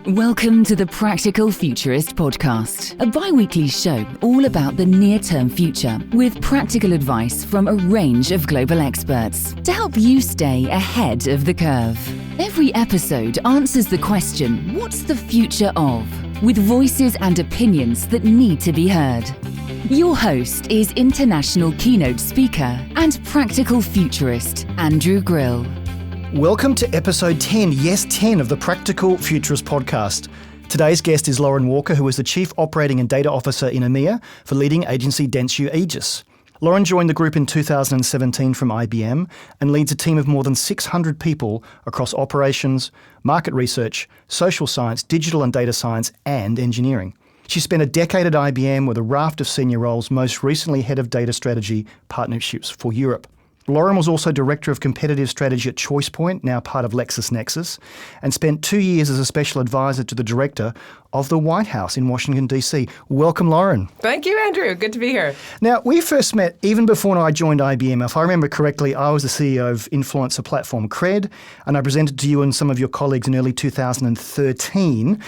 Welcome to the Practical Futurist podcast, a bi-weekly show all about the near-term future with practical advice from a range of global experts to help you stay ahead of the curve. Every episode answers the question, what's the future of? With voices and opinions that need to be heard. Your host is international keynote speaker and practical futurist, Andrew Grill. Welcome to episode 10, yes 10 of the Practical Futurist podcast. Today's guest is Lauren Walker, who is the Chief Operating and Data Officer in EMEA for leading agency Dentsu Aegis. Lauren joined the group in 2017 from IBM and leads a team of more than 600 people across operations, market research, social science, digital and data science, and engineering. She spent a decade at IBM with a raft of senior roles, most recently head of data strategy partnerships for Europe. Lauren was also Director of Competitive Strategy at Choicepoint, now part of LexisNexis, and spent 2 years as a special advisor to the Director of the White House in Washington, D.C. Welcome, Lauren. Thank you, Andrew. Good to be here. Now, we first met even before I joined IBM. If I remember correctly, I was the CEO of influencer platform Cred, and I presented to you and some of your colleagues in early 2013.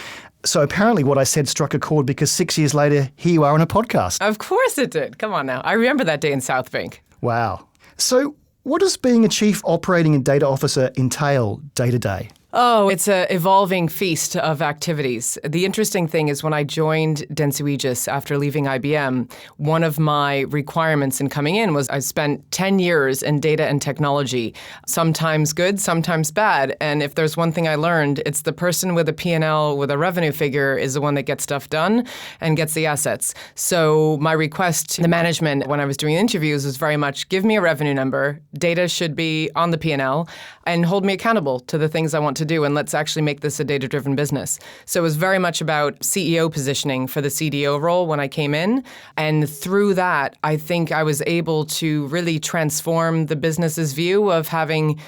So apparently what I said struck a chord because 6 years later, here you are on a podcast. Of course it did. Come on now. I remember that day in South Bank. Wow. So what does being a Chief Operating and Data Officer entail day to day? Oh, it's an evolving feast of activities. The interesting thing is when I joined Dentsu Aegis after leaving IBM, one of my requirements in coming in was I spent 10 years in data and technology, sometimes good, sometimes bad. And if there's one thing I learned, it's the person with a P&L with a revenue figure is the one that gets stuff done and gets the assets. So my request to the management when I was doing interviews was very much, give me a revenue number, data should be on the P&L, and hold me accountable to the things I want to do, and let's actually make this a data-driven business. So it was very much about CEO positioning for the CDO role when I came in. And through that, I think I was able to really transform the business's view of having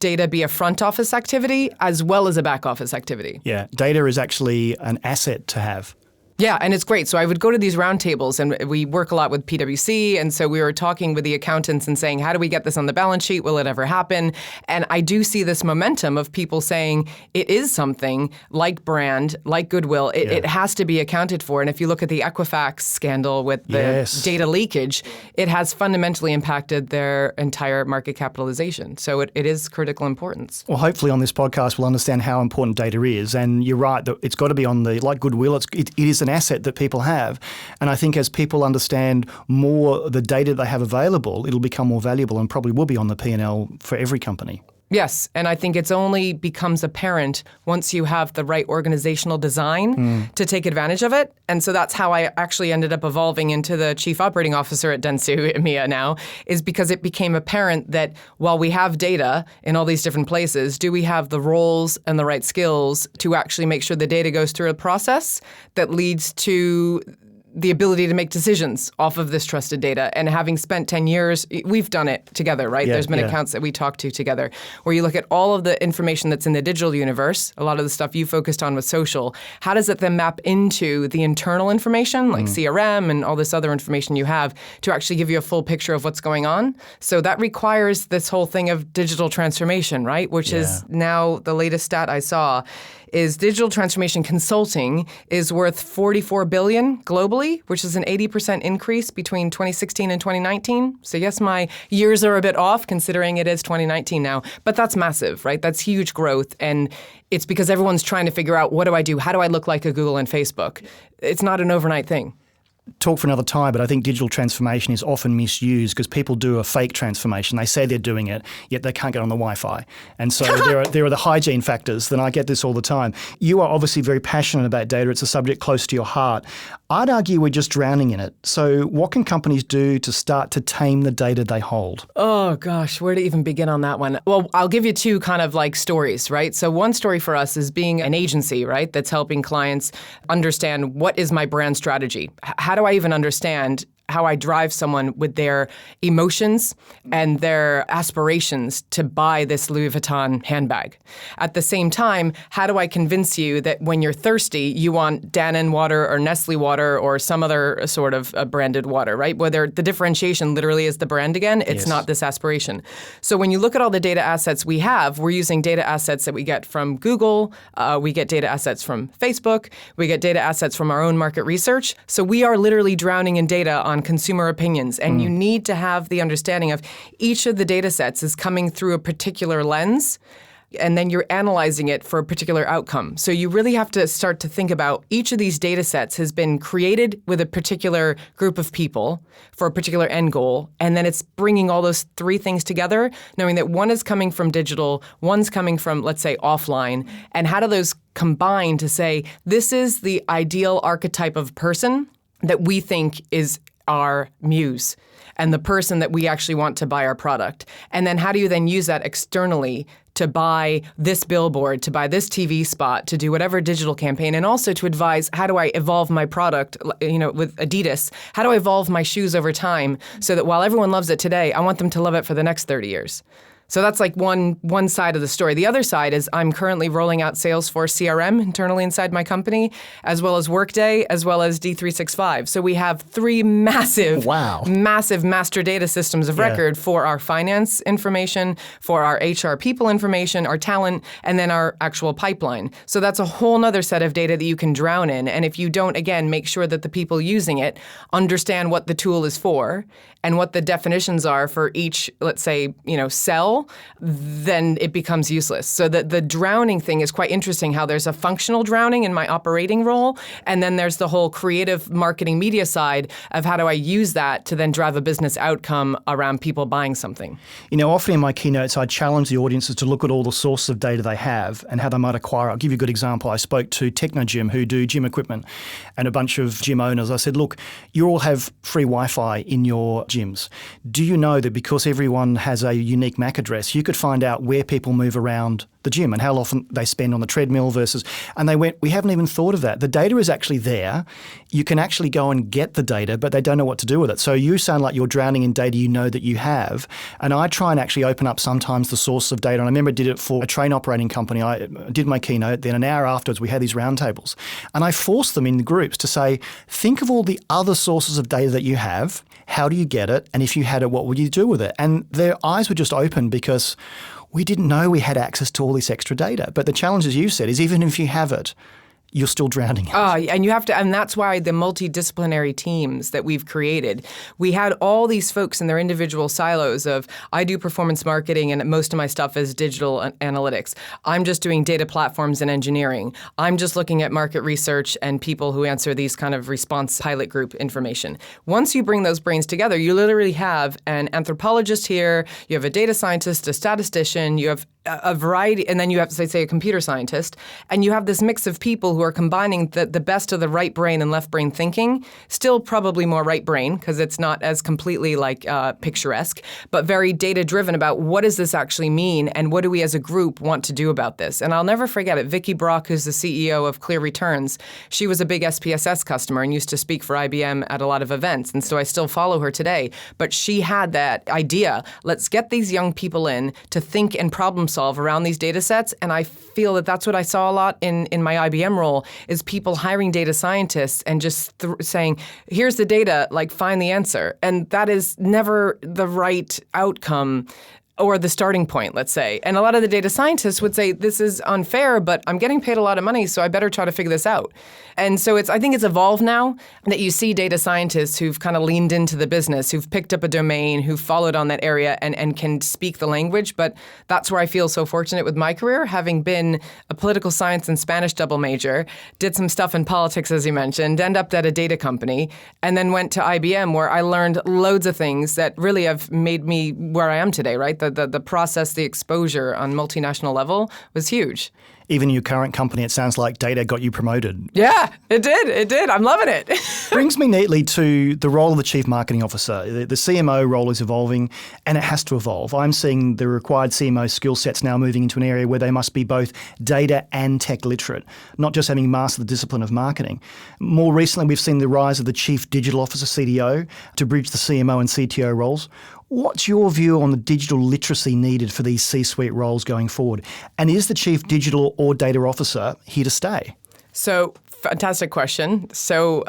data be a front office activity as well as a back office activity. Yeah, data is actually an asset to have. Yeah, and it's great. So I would go to these roundtables, and we work a lot with PwC, and so we were talking with the accountants and saying, how do we get this on the balance sheet? Will it ever happen? And I do see this momentum of people saying it is something like brand, like goodwill. It has to be accounted for. And if you look at the Equifax scandal with the data leakage, it has fundamentally impacted their entire market capitalization. So it is critical importance. Well, hopefully on this podcast we'll understand how important data is. And you're right, that it's got to be on the, like goodwill, it is an asset that people have. And I think as people understand more the data they have available, it'll become more valuable and probably will be on the P&L for every company. Yes, and I think it's only becomes apparent once you have the right organizational design to take advantage of it. And so that's how I actually ended up evolving into the Chief Operating Officer at Dentsu EMEA now, is because it became apparent that while we have data in all these different places, do we have the roles and the right skills to actually make sure the data goes through a process that leads to the ability to make decisions off of this trusted data. And having spent 10 years, we've done it together, right? There's been accounts that we talk to together where you look at all of the information that's in the digital universe, a lot of the stuff you focused on with social. How does it then map into the internal information like CRM and all this other information you have to actually give you a full picture of what's going on? So that requires this whole thing of digital transformation, right? Which is now the latest stat I saw is digital transformation consulting is worth $44 billion globally, which is an 80% increase between 2016 and 2019. So yes, my years are a bit off considering it is 2019 now, but that's massive, right? That's huge growth. And it's because everyone's trying to figure out, what do I do? How do I look like a Google and Facebook? It's not an overnight thing. Talk for another time, but I think digital transformation is often misused because people do a fake transformation. They say they're doing it, yet they can't get on the Wi-Fi. And so there are the hygiene factors. Then I get this all the time. You are obviously very passionate about data. It's a subject close to your heart. I'd argue we're just drowning in it. So what can companies do to start to tame the data they hold? Oh, gosh, where to even begin on that one? Well, I'll give you two kind of like stories, right? So one story for us is being an agency, right, that's helping clients understand what is my brand strategy? How do I even understand how I drive someone with their emotions and their aspirations to buy this Louis Vuitton handbag. At the same time, how do I convince you that when you're thirsty, you want Danone water or Nestle water or some other sort of branded water, right? Whether the differentiation literally is the brand again, it's not this aspiration. So when you look at all the data assets we have, we're using data assets that we get from Google, we get data assets from Facebook, we get data assets from our own market research. So we are literally drowning in data on consumer opinions, and you need to have the understanding of each of the data sets is coming through a particular lens, and then you're analyzing it for a particular outcome. So you really have to start to think about each of these data sets has been created with a particular group of people for a particular end goal, and then it's bringing all those three things together, knowing that one is coming from digital, one's coming from, let's say, offline, and how do those combine to say, this is the ideal archetype of person that we think is our muse and the person that we actually want to buy our product. And then how do you then use that externally to buy this billboard, to buy this TV spot, to do whatever digital campaign, and also to advise how do I evolve my product, with Adidas, how do I evolve my shoes over time so that while everyone loves it today, I want them to love it for the next 30 years. So that's like one side of the story. The other side is I'm currently rolling out Salesforce CRM internally inside my company, as well as Workday, as well as D365. So we have three massive master data systems of record for our finance information, for our HR people information, our talent, and then our actual pipeline. So that's a whole nother set of data that you can drown in. And if you don't, again, make sure that the people using it understand what the tool is for and what the definitions are for each, let's say, cell, then it becomes useless. So the drowning thing is quite interesting, how there's a functional drowning in my operating role, and then there's the whole creative marketing media side of how do I use that to then drive a business outcome around people buying something. Often in my keynotes, I challenge the audiences to look at all the sources of data they have and how they might acquire. I'll give you a good example. I spoke to Technogym, who do gym equipment, and a bunch of gym owners. I said, look, you all have free Wi-Fi in your gyms. Do you know that because everyone has a unique MAC address, you could find out where people move around the gym and how often they spend on the treadmill versus, and they went, we haven't even thought of that. The data is actually there. You can actually go and get the data, but they don't know what to do with it. So you sound like you're drowning in data you know that you have. And I try and actually open up sometimes the source of data. And I remember I did it for a train operating company. I did my keynote, then an hour afterwards we had these roundtables. And I forced them in the groups to say, think of all the other sources of data that you have. How do you get it? And if you had it, what would you do with it? And their eyes were just open because we didn't know we had access to all this extra data. But the challenge, as you said, is even if you have it, you're still drowning in it. And you have to, and that's why the multidisciplinary teams that we've created, we had all these folks in their individual silos of, I do performance marketing and most of my stuff is digital analytics. I'm just doing data platforms and engineering. I'm just looking at market research and people who answer these kind of response pilot group information. Once you bring those brains together, you literally have an anthropologist here, you have a data scientist, a statistician, you have a variety, and then you have, say, a computer scientist, and you have this mix of people who are combining the best of the right brain and left brain thinking, still probably more right brain because it's not as completely like picturesque, but very data-driven about what does this actually mean and what do we as a group want to do about this. And I'll never forget it. Vicki Brock, who's the CEO of Clear Returns, she was a big SPSS customer and used to speak for IBM at a lot of events, and so I still follow her today. But she had that idea, let's get these young people in to think and problem solve around these data sets, and I feel that that's what I saw a lot in my IBM role, is people hiring data scientists and just saying, here's the data, like find the answer. And that is never the right outcome or the starting point, let's say. And a lot of the data scientists would say, this is unfair, but I'm getting paid a lot of money, so I better try to figure this out. And so I think it's evolved now that you see data scientists who've kind of leaned into the business, who've picked up a domain, who've followed on that area and can speak the language. But that's where I feel so fortunate with my career, having been a political science and Spanish double major, did some stuff in politics, as you mentioned, ended up at a data company, and then went to IBM where I learned loads of things that really have made me where I am today, right? the process, the exposure on multinational level was huge. Even your current company, it sounds like data got you promoted. Yeah, it did. It did. I'm loving it. Brings me neatly to the role of the Chief Marketing Officer. The CMO role is evolving, and it has to evolve. I'm seeing the required CMO skill sets now moving into an area where they must be both data and tech literate, not just having mastered the discipline of marketing. More recently, we've seen the rise of the Chief Digital Officer, CDO, to bridge the CMO and CTO roles. What's your view on the digital literacy needed for these C-suite roles going forward? And is the Chief Digital or Data Officer here to stay? So, fantastic question. So,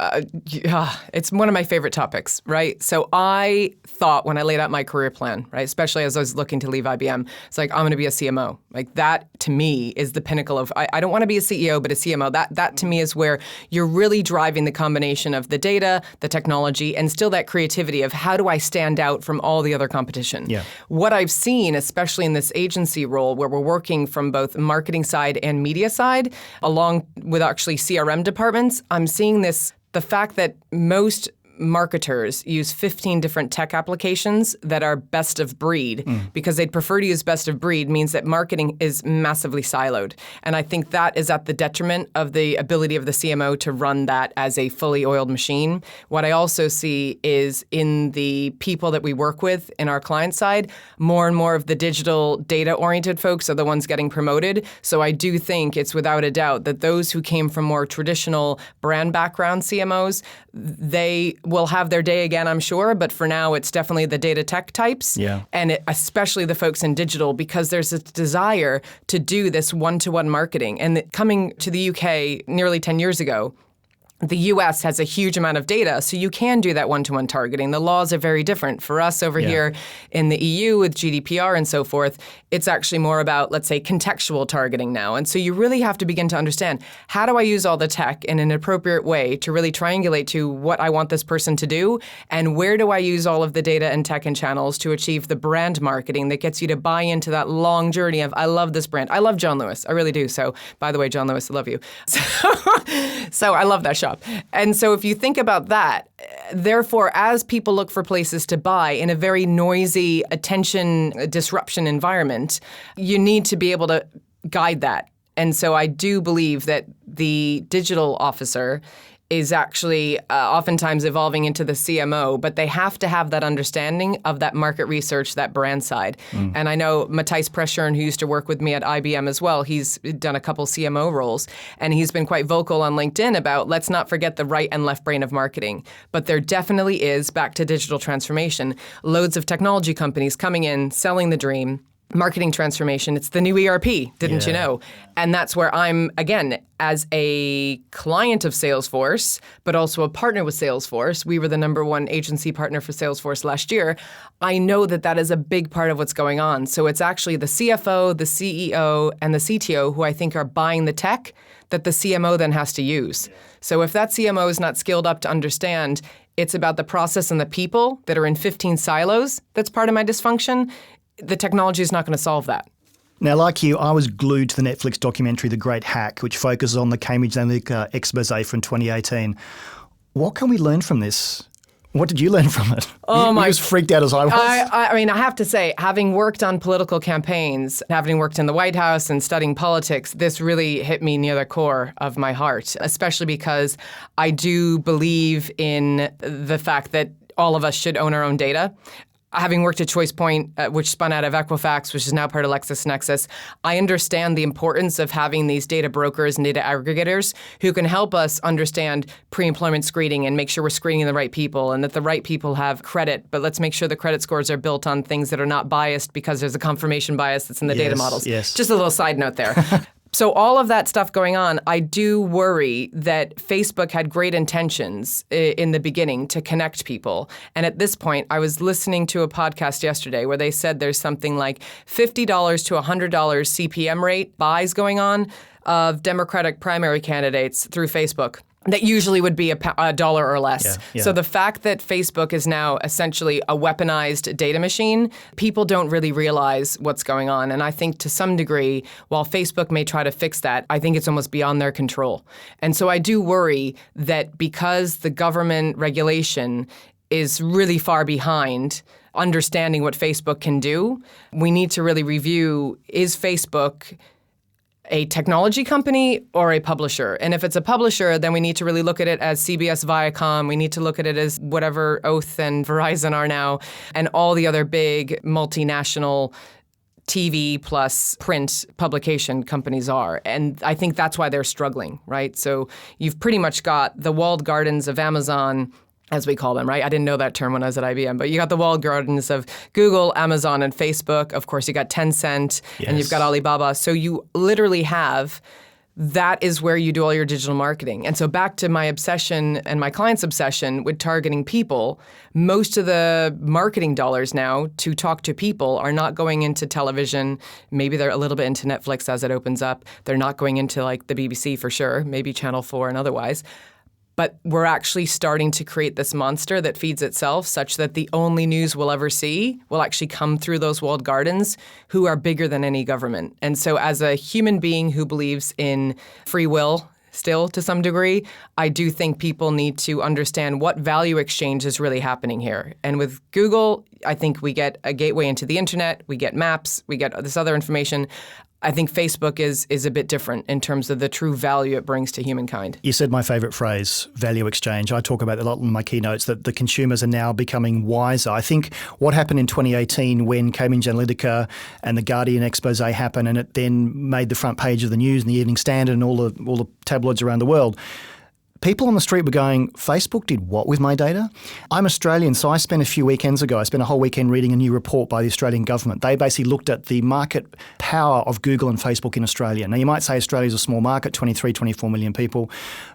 it's one of my favorite topics, right? So I thought when I laid out my career plan, right, especially as I was looking to leave IBM, it's like, I'm going to be a CMO. Like that, to me, is the pinnacle of, I don't want to be a CEO, but a CMO. That to me is where you're really driving the combination of the data, the technology, and still that creativity of how do I stand out from all the other competition? Yeah. What I've seen, especially in this agency role where we're working from both marketing side and media side, along with actually CRM departments, I'm seeing the fact that most marketers use 15 different tech applications that are best of breed because they'd prefer to use best of breed means that marketing is massively siloed. And I think that is at the detriment of the ability of the CMO to run that as a fully oiled machine. What I also see is in the people that we work with in our client side, more and more of the digital data-oriented folks are the ones getting promoted. So I do think it's without a doubt that those who came from more traditional brand background CMOs, they will have their day again, I'm sure, but for now it's definitely the data tech types, and especially the folks in digital, because there's a desire to do this one-to-one marketing. And coming to the UK nearly 10 years ago, the US has a huge amount of data, so you can do that one-to-one targeting. The laws are very different. For us over here in the EU with GDPR and so forth, it's actually more about, let's say, contextual targeting now. And so you really have to begin to understand, how do I use all the tech in an appropriate way to really triangulate to what I want this person to do, and where do I use all of the data and tech and channels to achieve the brand marketing that gets you to buy into that long journey of, I love this brand. I love John Lewis. I really do. So, by the way, John Lewis, I love you. So I love that shop. And so if you think about that, therefore, as people look for places to buy in a very noisy, attention disruption environment, you need to be able to guide that. And so I do believe that the digital officer is actually oftentimes evolving into the CMO, but they have to have that understanding of that market research, that brand side. And I know Matthijs Preschern, who used to work with me at IBM as well, he's done a couple CMO roles, and he's been quite vocal on LinkedIn about let's not forget the right and left brain of marketing. But there definitely is, back to digital transformation, loads of technology companies coming in, selling the dream, marketing transformation. It's the new ERP, didn't you know? And that's where I'm, again, as a client of Salesforce, but also a partner with Salesforce. We were the #1 agency partner for Salesforce last year. I know that that is a big part of what's going on. So it's actually the CFO, the CEO, and the CTO who I think are buying the tech that the CMO then has to use. So if that CMO is not skilled up to understand it's about the process and the people that are in 15 silos, that's part of my dysfunction, the technology is not going to solve that. Now, like you, I was glued to the Netflix documentary The Great Hack, which focuses on the Cambridge Analytica expose from 2018. What can we learn from this? What did you learn from it? You was freaked out as I was. I mean, I have to say, having worked on political campaigns, having worked in the White House and studying politics, this really hit me near the core of my heart, especially because I do believe in the fact that all of us should own our own data. Having worked at Choicepoint, which spun out of Equifax, which is now part of LexisNexis, I understand the importance of having these data brokers and data aggregators who can help us understand pre-employment screening and make sure we're screening the right people and that the right people have credit. But let's make sure the credit scores are built on things that are not biased because there's a confirmation bias that's in the data models. Just a little side note there. So all of that stuff going on, I do worry that Facebook had great intentions in the beginning to connect people. And at this point, I was listening to a podcast yesterday where they said there's something like $50 to $100 CPM rate buys going on of Democratic primary candidates through Facebook. That usually would be a dollar or less. So the fact that Facebook is now essentially a weaponized data machine, people don't really realize what's going on. And I think to some degree, while Facebook may try to fix that, I think it's almost beyond their control. And so I do worry that because the government regulation is really far behind understanding what Facebook can do. We need to really review, is Facebook a technology company or a publisher? And if it's a publisher, then we need to really look at it as CBS Viacom. We need to look at it as whatever Oath and Verizon are now, and all the other big multinational TV plus print publication companies are. And I think that's why they're struggling, right? So you've pretty much got the walled gardens of Amazon, as we call them, right? I didn't know that term when I was at IBM, but you got the walled gardens of Google, Amazon, and Facebook. Of course, you got Tencent, and you've got Alibaba. So you literally have, that is where you do all your digital marketing. And so back to my obsession and my client's obsession with targeting people, most of the marketing dollars now to talk to people are not going into television. Maybe they're a little bit into Netflix as it opens up. They're not going into like the BBC for sure, maybe Channel 4 and otherwise. But we're actually starting to create this monster that feeds itself such that the only news we'll ever see will actually come through those walled gardens who are bigger than any government. And so as a human being who believes in free will still to some degree, I do think people need to understand what value exchange is really happening here. And with Google, I think we get a gateway into the internet, we get maps, we get this other information. I think Facebook is a bit different in terms of the true value it brings to humankind. You said my favourite phrase, value exchange. I talk about that a lot in my keynotes, that the consumers are now becoming wiser. I think what happened in 2018 when Cambridge Analytica and the Guardian expose happened, and it then made the front page of the news and the Evening Standard and all the tabloids around the world, people on the street were going, Facebook did what with my data? I'm Australian, so I spent a few weekends ago, I spent a whole weekend reading a new report by the Australian government. They basically looked at the market power of Google and Facebook in Australia. Now, you might say Australia's a small market, 23, 24 million people,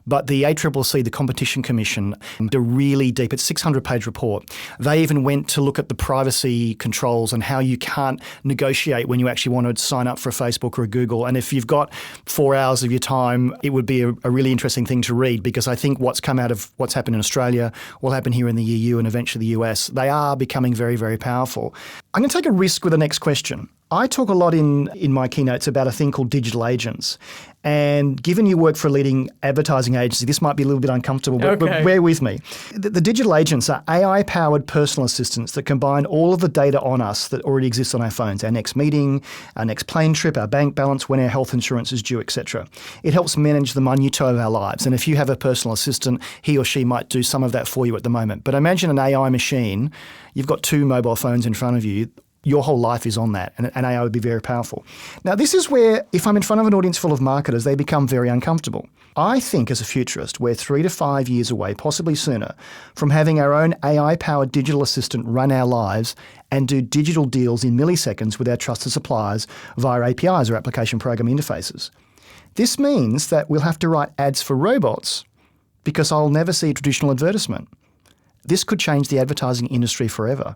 but the ACCC, the Competition Commission, did a really deep, it's a 600-page report. They even went to look at the privacy controls and how you can't negotiate when you actually want to sign up for a Facebook or a Google. And if you've got 4 hours of your time, it would be a really interesting thing to read, because I think what's come out of what's happened in Australia will happen here in the EU and eventually the US. They are becoming very, very powerful. I'm going to take a risk with the next question. I talk a lot in my keynotes about a thing called digital agents. And given you work for a leading advertising agency, this might be a little bit uncomfortable, but bear with me. The digital agents are AI-powered personal assistants that combine all of the data on us that already exists on our phones, our next meeting, our next plane trip, our bank balance, when our health insurance is due, etc. It helps manage the minutiae of our lives. And if you have a personal assistant, he or she might do some of that for you at the moment. But imagine an AI machine. You've got 2 mobile phones in front of you. Your whole life is on that, and AI would be very powerful. Now, this is where, if I'm in front of an audience full of marketers, they become very uncomfortable. I think, as a futurist, we're 3 to 5 years away, possibly sooner, from having our own AI-powered digital assistant run our lives and do digital deals in milliseconds with our trusted suppliers via APIs or application programming interfaces. This means that we'll have to write ads for robots because I'll never see a traditional advertisement. This could change the advertising industry forever.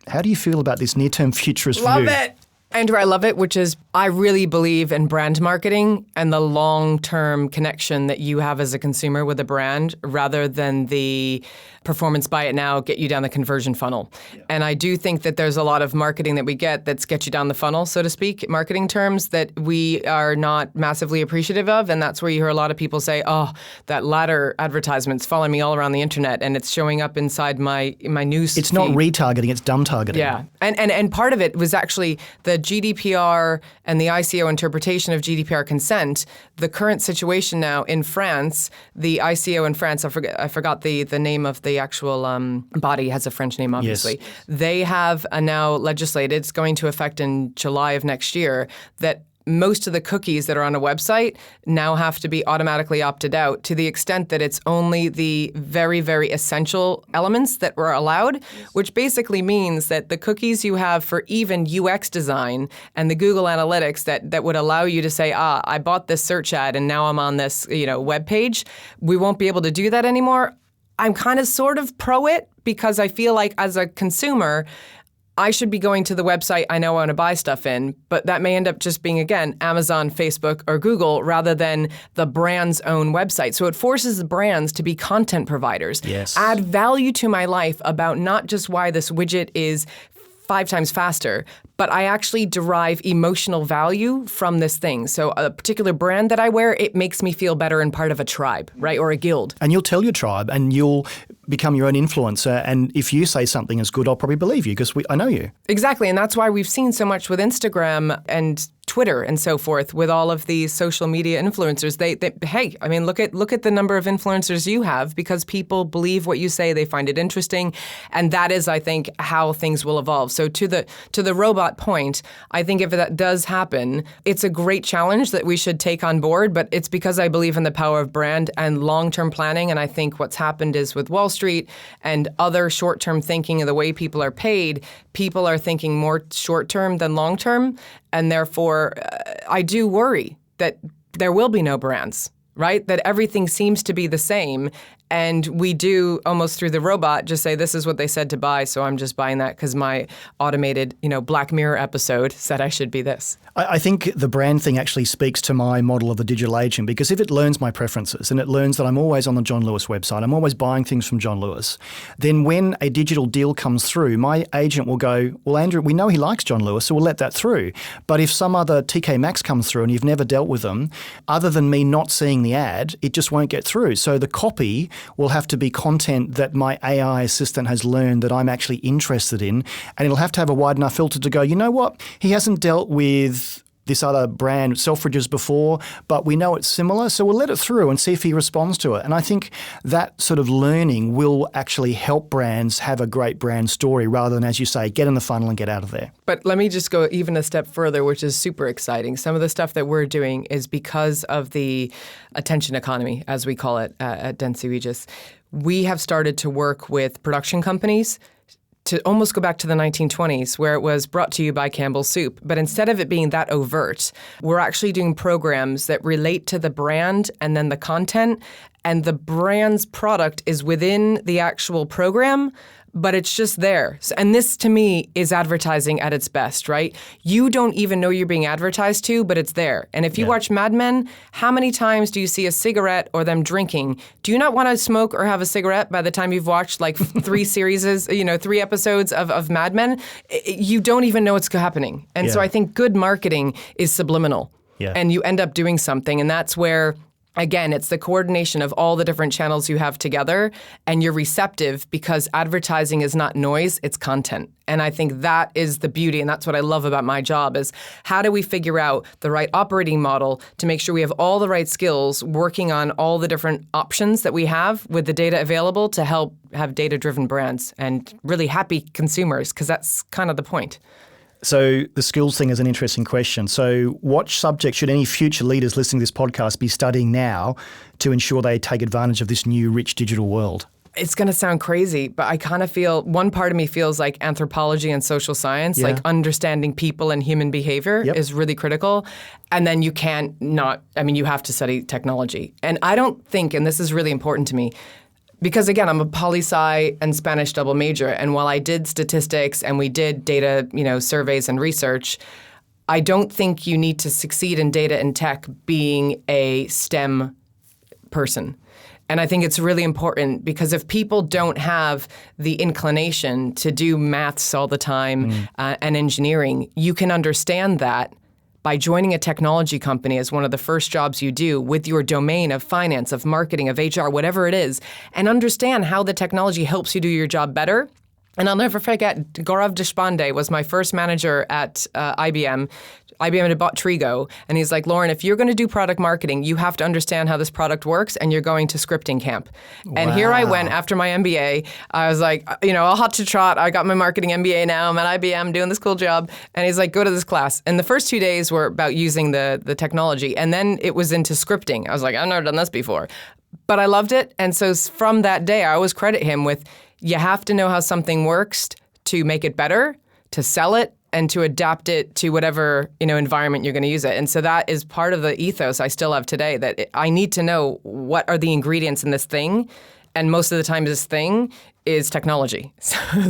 How do you feel about this near-term futurist view? Love it. Andrew, I love it, which is I really believe in brand marketing and the long-term connection that you have as a consumer with a brand rather than the performance buy it now, get you down the conversion funnel. Yeah. And I do think that there's a lot of marketing that we get that's get you down the funnel, so to speak, marketing terms that we are not massively appreciative of. And that's where you hear a lot of people say, oh, that latter advertisement's following me all around the internet and it's showing up inside my news It's feed. not retargeting, it's dumb targeting. Yeah. And part of it was actually the GDPR and the ICO interpretation of GDPR consent. The current situation now in France, the ICO in France, I forgot the name of the actual body, has a French name, obviously. Yes. They have now legislated, it's going to effect in July of next year, that most of the cookies that are on a website now have to be automatically opted out to the extent that it's only the very, very essential elements that were allowed, which basically means that the cookies you have for even UX design and the Google Analytics that would allow you to say, I bought this search ad and now I'm on this web page, we won't be able to do that anymore. I'm kind of sort of pro it because I feel like as a consumer, I should be going to the website I know I want to buy stuff in, but that may end up just being, again, Amazon, Facebook, or Google rather than the brand's own website. So it forces the brands to be content providers. Yes. Add value to my life about not just why this widget is 5 times faster, but I actually derive emotional value from this thing. So a particular brand that I wear, it makes me feel better and part of a tribe, right? Or a guild. And you'll tell your tribe and you'll become your own influencer. And if you say something is good, I'll probably believe you because I know you. Exactly. And that's why we've seen so much with Instagram and Twitter and so forth with all of these social media influencers. Hey, I mean, look at the number of influencers you have because people believe what you say. They find it interesting. And that is, I think, how things will evolve. So to the robot point, I think if that does happen, it's a great challenge that we should take on board. But it's because I believe in the power of brand and long-term planning. And I think what's happened is with Wall Street and other short-term thinking of the way people are paid, people are thinking more short-term than long-term. And therefore, I do worry that there will be no brands, right? That everything seems to be the same. And we do, almost through the robot, just say, this is what they said to buy, so I'm just buying that because my automated, Black Mirror episode said I should be this. I think the brand thing actually speaks to my model of the digital agent because if it learns my preferences and it learns that I'm always on the John Lewis website, I'm always buying things from John Lewis, then when a digital deal comes through, my agent will go, well, Andrew, we know he likes John Lewis, so we'll let that through. But if some other TK Maxx comes through and you've never dealt with them, other than me not seeing the ad, it just won't get through. So the copy will have to be content that my AI assistant has learned that I'm actually interested in, and it'll have to have a wide enough filter to go, you know what, he hasn't dealt with this other brand, Selfridges, before, but we know it's similar, so we'll let it through and see if he responds to it. And I think that sort of learning will actually help brands have a great brand story rather than, as you say, get in the funnel and get out of there. But let me just go even a step further, which is super exciting. Some of the stuff that we're doing is because of the attention economy, as we call it at Dentsu Aegis. We have started to work with production companies to almost go back to the 1920s where it was brought to you by Campbell's Soup. But instead of it being that overt, we're actually doing programs that relate to the brand and then the content, and the brand's product is within the actual program, but it's just there. And this, to me, is advertising at its best, right? You don't even know you're being advertised to, but it's there. And if you watch Mad Men, how many times do you see a cigarette or them drinking? Do you not want to smoke or have a cigarette by the time you've watched like 3 episodes of Mad Men? You don't even know what's happening. And so I think good marketing is subliminal. Yeah. And you end up doing something. And that's where, again, it's the coordination of all the different channels you have together, and you're receptive because advertising is not noise, it's content. And I think that is the beauty, and that's what I love about my job is how do we figure out the right operating model to make sure we have all the right skills working on all the different options that we have with the data available to help have data-driven brands and really happy consumers, because that's kind of the point. So the skills thing is an interesting question. So what subject should any future leaders listening to this podcast be studying now to ensure they take advantage of this new rich digital world? It's going to sound crazy, but I kind of feel, one part of me feels like anthropology and social science, like understanding people and human behavior is really critical. And then you you have to study technology. And I don't think, and this is really important to me, because again, I'm a poli-sci and Spanish double major, and while I did statistics and we did data, surveys and research, I don't think you need to succeed in data and tech being a STEM person. And I think it's really important because if people don't have the inclination to do maths all the time and engineering, you can understand that by joining a technology company as one of the first jobs you do with your domain of finance, of marketing, of HR, whatever it is, and understand how the technology helps you do your job better. And I'll never forget, Gaurav Deshpande was my first manager at IBM. IBM had bought Trigo, and he's like, Lauren, if you're going to do product marketing, you have to understand how this product works, and you're going to scripting camp. Wow. And here I went after my MBA. I was like, all hot to trot. I got my marketing MBA now. I'm at IBM doing this cool job. And he's like, go to this class. And the first 2 days were about using the technology, and then it was into scripting. I was like, I've never done this before. But I loved it, and so from that day, I always credit him with, you have to know how something works to make it better, to sell it, and to adapt it to whatever environment you're going to use it. And so that is part of the ethos I still have today, that I need to know what are the ingredients in this thing, and most of the time this thing is technology.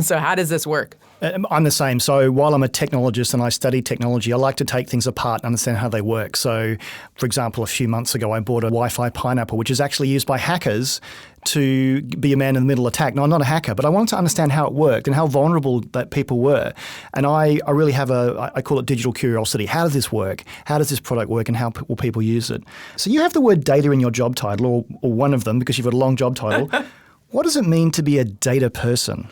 So how does this work? I'm the same. So while I'm a technologist and I study technology, I like to take things apart and understand how they work. So, for example, a few months ago, I bought a Wi-Fi pineapple, which is actually used by hackers to be a man-in-the-middle attack. Now, I'm not a hacker, but I wanted to understand how it worked and how vulnerable that people were. And I really have I call it digital curiosity. How does this work? How does this product work, and how will people use it? So you have the word data in your job title, or one of them, because you've got a long job title. What does it mean to be a data person?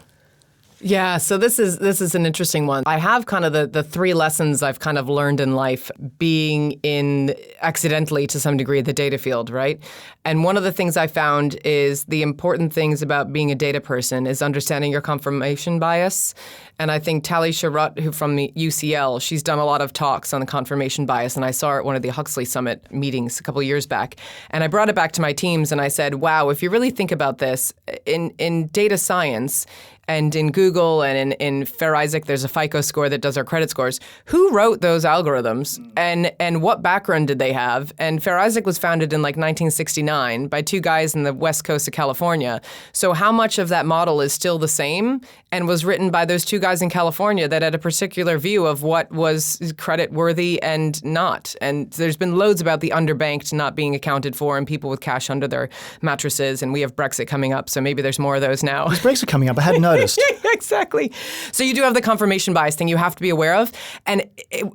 Yeah, so this is an interesting one. I have kind of the three lessons I've kind of learned in life being in, accidentally to some degree, the data field, right? And one of the things I found is the important things about being a data person is understanding your confirmation bias. And I think Tali Sharot, who from the UCL, she's done a lot of talks on the confirmation bias, and I saw her at one of the Huxley Summit meetings a couple of years back. And I brought it back to my teams and I said, wow, if you really think about this, in data science, and in Google and in Fair Isaac, there's a FICO score that does our credit scores. Who wrote those algorithms and what background did they have? And Fair Isaac was founded in like 1969 by two guys in the west coast of California. So how much of that model is still the same and was written by those two guys in California that had a particular view of what was credit worthy and not? And there's been loads about the underbanked not being accounted for and people with cash under their mattresses. And we have Brexit coming up, so maybe there's more of those now. There's Brexit coming up. I hadn't noticed. Yeah, exactly. So you do have the confirmation bias thing you have to be aware of. And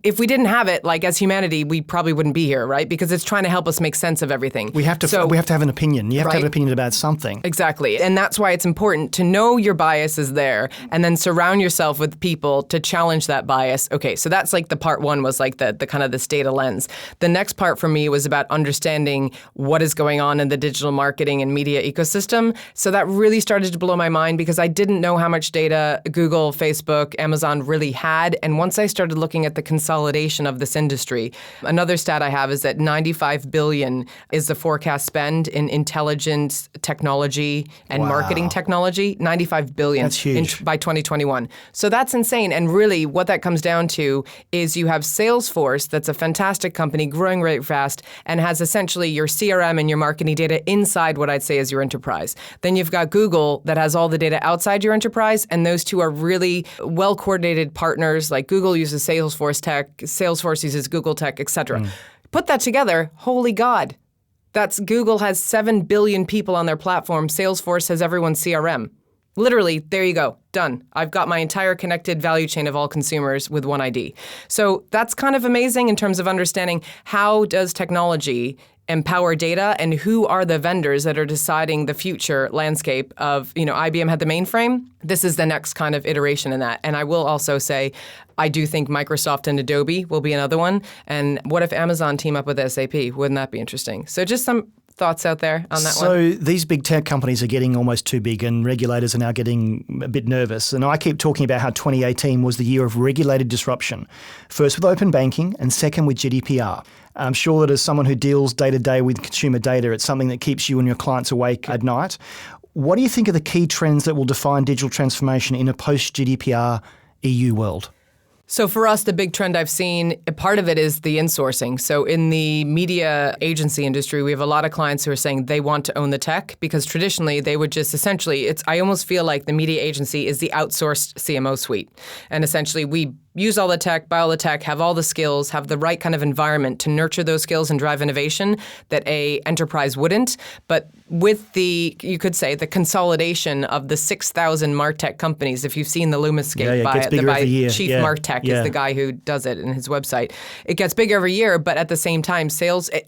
if we didn't have it, like as humanity, we probably wouldn't be here, right? Because it's trying to help us make sense of everything. We have to have an opinion. You have to have an opinion about something. Exactly. And that's why it's important to know your bias is there and then surround yourself with people to challenge that bias. Okay, so that's like the part one was like the kind of this data lens. The next part for me was about understanding what is going on in the digital marketing and media ecosystem. So that really started to blow my mind because I didn't know how much data Google, Facebook, Amazon really had. And once I started looking at the consolidation of this industry, another stat I have is that $95 billion is the forecast spend in intelligence technology and marketing technology. $95 billion. That's huge. By 2021. So that's insane. And really what that comes down to is you have Salesforce, that's a fantastic company, growing really fast, and has essentially your CRM and your marketing data inside what I'd say is your enterprise. Then you've got Google that has all the data outside your enterprise, and those two are really well-coordinated partners. Like Google uses Salesforce tech, Salesforce uses Google tech, et cetera. Put that together, holy God. That's Google has 7 billion people on their platform. Salesforce has everyone's CRM. Literally, there you go, done. I've got my entire connected value chain of all consumers with one ID. So that's kind of amazing in terms of understanding how does technology empower data and who are the vendors that are deciding the future landscape of, IBM had the mainframe. This is the next kind of iteration in that. And I will also say, I do think Microsoft and Adobe will be another one. And what if Amazon team up with SAP? Wouldn't that be interesting? So just some thoughts out there on that one? So these big tech companies are getting almost too big and regulators are now getting a bit nervous. And I keep talking about how 2018 was the year of regulated disruption. First with open banking and second with GDPR. I'm sure that as someone who deals day to day with consumer data, it's something that keeps you and your clients awake at night. What do you think are the key trends that will define digital transformation in a post-GDPR EU world? So for us, the big trend I've seen, part of it is the insourcing. So in the media agency industry, we have a lot of clients who are saying they want to own the tech because traditionally they would just essentially, I almost feel like the media agency is the outsourced CMO suite. And essentially we use all the tech, buy all the tech, have all the skills, have the right kind of environment to nurture those skills and drive innovation that a enterprise wouldn't. But with you could say, the consolidation of the 6,000 MarTech companies, if you've seen the LumaScape by Chief MarTech is the guy who does it in his website. It gets bigger every year, but at the same time,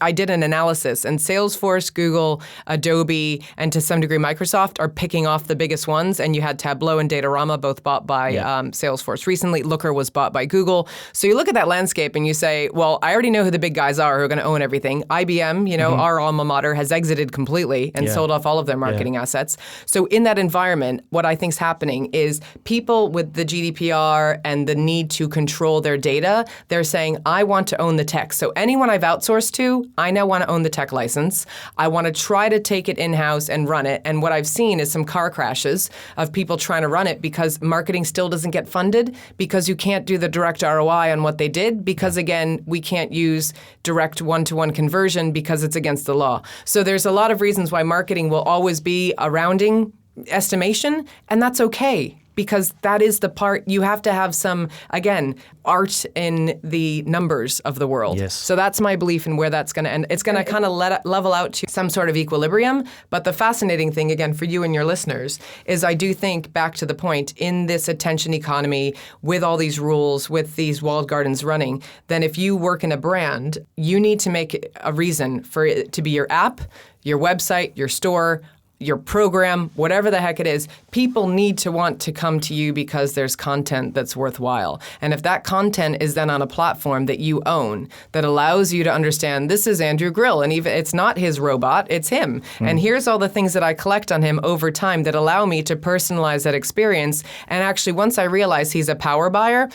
I did an analysis, and Salesforce, Google, Adobe, and to some degree Microsoft are picking off the biggest ones. And you had Tableau and Datorama both bought by Salesforce recently. Looker was bought by Google. So you look at that landscape and you say, well, I already know who the big guys are who are going to own everything. IBM, our alma mater, has exited completely and sold off all of their marketing assets. So in that environment, what I think is happening is people with the GDPR and the need to control their data, they're saying, I want to own the tech. So anyone I've outsourced to, I now want to own the tech license. I want to try to take it in-house and run it. And what I've seen is some car crashes of people trying to run it because marketing still doesn't get funded because you can't do the direct ROI on what they did because, again, we can't use direct one-to-one conversion because it's against the law. So there's a lot of reasons why marketing will always be a rounding estimation, and that's okay. because that is the part, you have to have some, again, art in the numbers of the world. Yes. So that's my belief in where that's going to end. It's going to kind of level out to some sort of equilibrium. But the fascinating thing, again, for you and your listeners, is I do think, back to the point, in this attention economy, with all these rules, with these walled gardens running, then if you work in a brand, you need to make a reason for it to be your app, your website, your store, your program, whatever the heck it is. People need to want to come to you because there's content that's worthwhile. And if that content is then on a platform that you own, that allows you to understand, this is Andrew Grill, and even it's not his robot, it's him. And here's all the things that I collect on him over time that allow me to personalize that experience. And actually, once I realize he's a power buyer,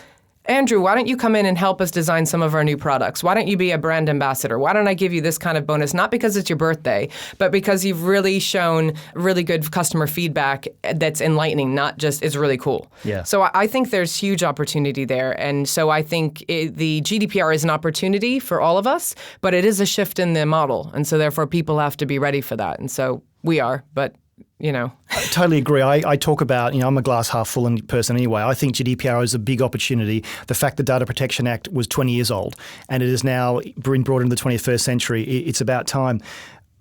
Andrew, why don't you come in and help us design some of our new products? Why don't you be a brand ambassador? Why don't I give you this kind of bonus? Not because it's your birthday, but because you've really shown really good customer feedback that's enlightening, not just is really cool. Yeah. So I think there's huge opportunity there. And so I think the GDPR is an opportunity for all of us, but it is a shift in the model. And so therefore people have to be ready for that. And so we are, but you know. I totally agree. I talk about, I'm a glass half full person anyway. I think GDPR is a big opportunity. The fact the Data Protection Act was 20 years old and it is now been brought into the 21st century, it's about time.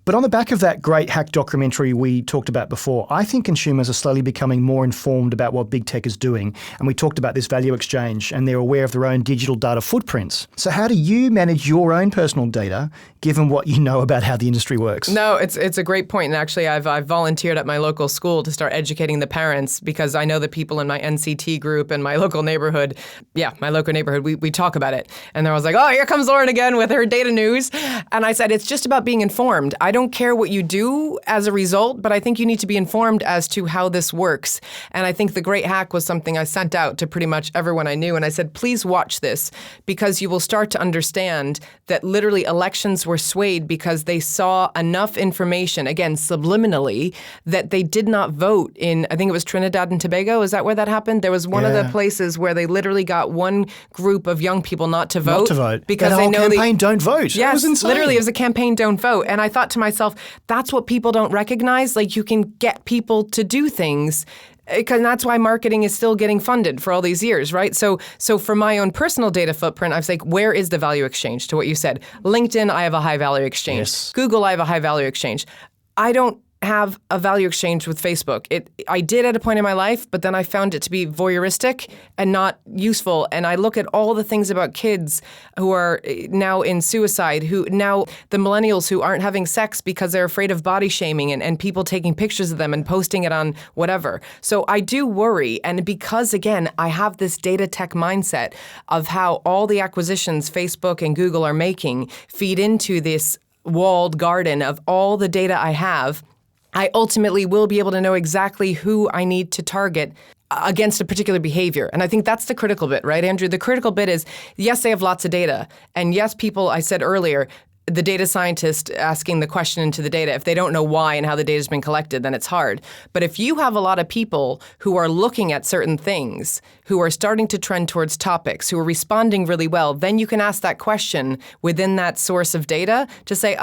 But on the back of that great hack documentary we talked about before, I think consumers are slowly becoming more informed about what big tech is doing. And we talked about this value exchange, and they're aware of their own digital data footprints. So how do you manage your own personal data, given what you know about how the industry works? No, it's a great point. And actually, I've volunteered at my local school to start educating the parents, because I know the people in my NCT group and my local neighborhood, we talk about it. And I was like, oh, here comes Lauren again with her data news. And I said, it's just about being informed. I don't care what you do as a result, but I think you need to be informed as to how this works. And I think the great hack was something I sent out to pretty much everyone I knew. And I said, please watch this, because you will start to understand that literally elections were swayed because they saw enough information, again, subliminally, that they did not vote in, I think it was Trinidad and Tobago. Is that where that happened? There was one of the places where they literally got one group of young people not to vote. Not to vote. Because that they whole know campaign, don't vote. Yes, It was insane. literally, it was a campaign, don't vote. And I thought to myself, that's what people don't recognize. Like, you can get people to do things, because that's why marketing is still getting funded for all these years, right? So for my own personal data footprint, I was like, where is the value exchange, to what you said? LinkedIn, I have a high value exchange. Yes. Google, I have a high value exchange. I don't have a value exchange with Facebook. I did at a point in my life, but then I found it to be voyeuristic and not useful. And I look at all the things about kids who are now in suicide, who now the millennials who aren't having sex because they're afraid of body shaming and people taking pictures of them and posting it on whatever. So I do worry. And because, again, I have this data tech mindset of how all the acquisitions Facebook and Google are making feed into this walled garden of all the data I have, I ultimately will be able to know exactly who I need to target against a particular behavior. And I think that's the critical bit, right, Andrew? The critical bit is, yes, they have lots of data. And yes, people, I said earlier, the data scientist asking the question into the data, if they don't know why and how the data's been collected, then it's hard. But if you have a lot of people who are looking at certain things, who are starting to trend towards topics, who are responding really well, then you can ask that question within that source of data to say,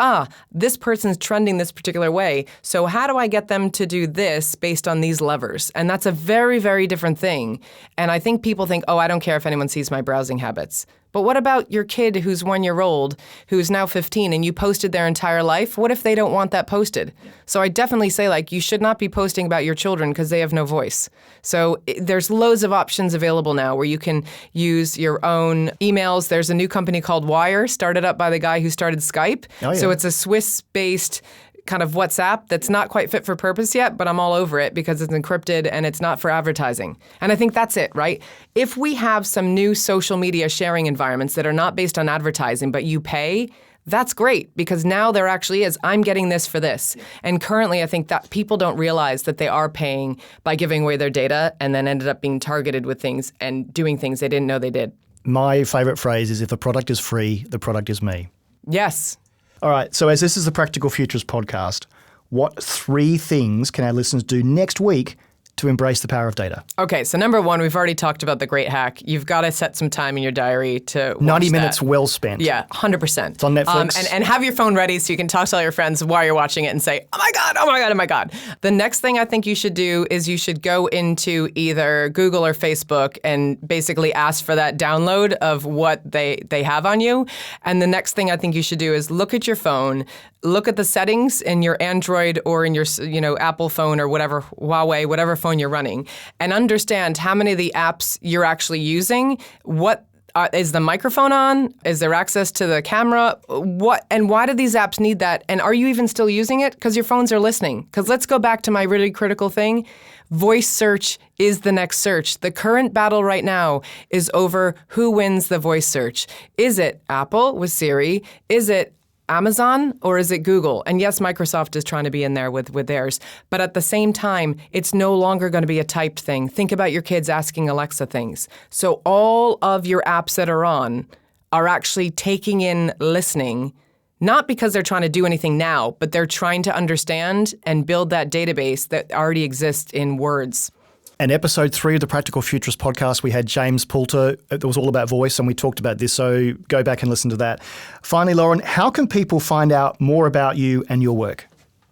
this person's trending this particular way. So how do I get them to do this based on these levers? And that's a very, very different thing. And I think people think, I don't care if anyone sees my browsing habits. But what about your kid who's 1 year old, who's now 15, and you posted their entire life? What if they don't want that posted? So I definitely say, you should not be posting about your children because they have no voice. So there's loads of options available now where you can use your own emails. There's a new company called Wire, started up by the guy who started Skype. Oh, yeah. So it's a Swiss-based kind of WhatsApp that's not quite fit for purpose yet, but I'm all over it because it's encrypted and it's not for advertising. And I think that's it, right? If we have some new social media sharing environments that are not based on advertising, but you pay, that's great, because now there actually is, I'm getting this for this. And currently, I think that people don't realize that they are paying by giving away their data and then ended up being targeted with things and doing things they didn't know they did. My favorite phrase is, if the product is free, the product is me. Yes. All right, so as this is the Practical Futurist podcast, what 3 things can our listeners do next week to embrace the power of data? Okay, so number one, we've already talked about the great hack. You've got to set some time in your diary to watch 90 minutes well spent. Yeah, 100%. It's on Netflix. And have your phone ready so you can talk to all your friends while you're watching it and say, oh my God, oh my God, oh my God. The next thing I think you should do is you should go into either Google or Facebook and basically ask for that download of what they have on you. And the next thing I think you should do is look at your phone, look at the settings in your Android or in your Apple phone or whatever, Huawei, whatever phone you're running, and understand how many of the apps you're actually using. What is the microphone on? Is there access to the camera? What and why do these apps need that? And are you even still using it? Because your phones are listening. Because let's go back to my really critical thing. Voice search is the next search. The current battle right now is over who wins the voice search. Is it Apple with Siri? Is it Amazon or is it Google? And yes, Microsoft is trying to be in there with theirs. But at the same time, it's no longer going to be a typed thing. Think about your kids asking Alexa things. So all of your apps that are on are actually taking in listening, not because they're trying to do anything now, but they're trying to understand and build that database that already exists in words. And episode 3 of the Practical Futurist podcast, we had James Poulter. It was all about voice, and we talked about this, so go back and listen to that. Finally, Lauren, how can people find out more about you and your work?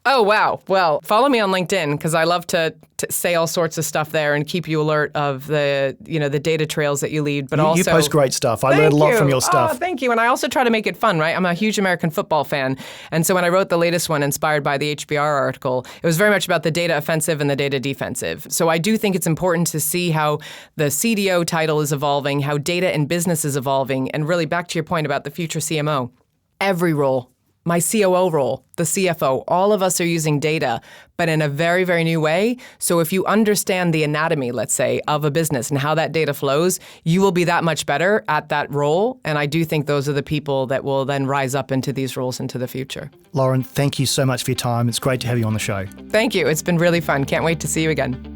Oh, wow. Well, follow me on LinkedIn because I love to say all sorts of stuff there and keep you alert of the data trails that you lead. But you post great stuff. I learned a lot from your stuff. Oh, thank you. And I also try to make it fun, right? I'm a huge American football fan. And so when I wrote the latest one, inspired by the HBR article, it was very much about the data offensive and the data defensive. So I do think it's important to see how the CDO title is evolving, how data in business is evolving, and really back to your point about the future CMO. Every role, my COO role, the CFO, all of us are using data, but in a very, very new way. So if you understand the anatomy, let's say, of a business and how that data flows, you will be that much better at that role. And I do think those are the people that will then rise up into these roles into the future. Lauren, thank you so much for your time. It's great to have you on the show. Thank you. It's been really fun. Can't wait to see you again.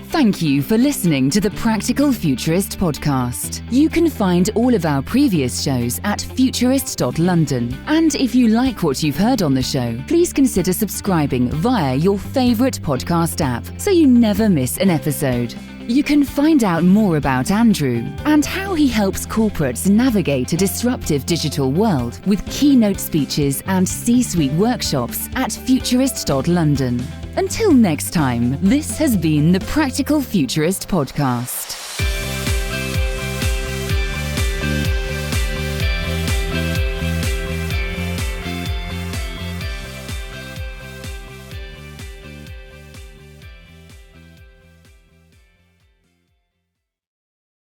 Thank you for listening to the Practical Futurist podcast. You can find all of our previous shows at futurist.london. And if you like what you've heard on the show, please consider subscribing via your favourite podcast app so you never miss an episode. You can find out more about Andrew and how he helps corporates navigate a disruptive digital world with keynote speeches and C-suite workshops at futurist.london. Until next time, this has been the Practical Futurist podcast.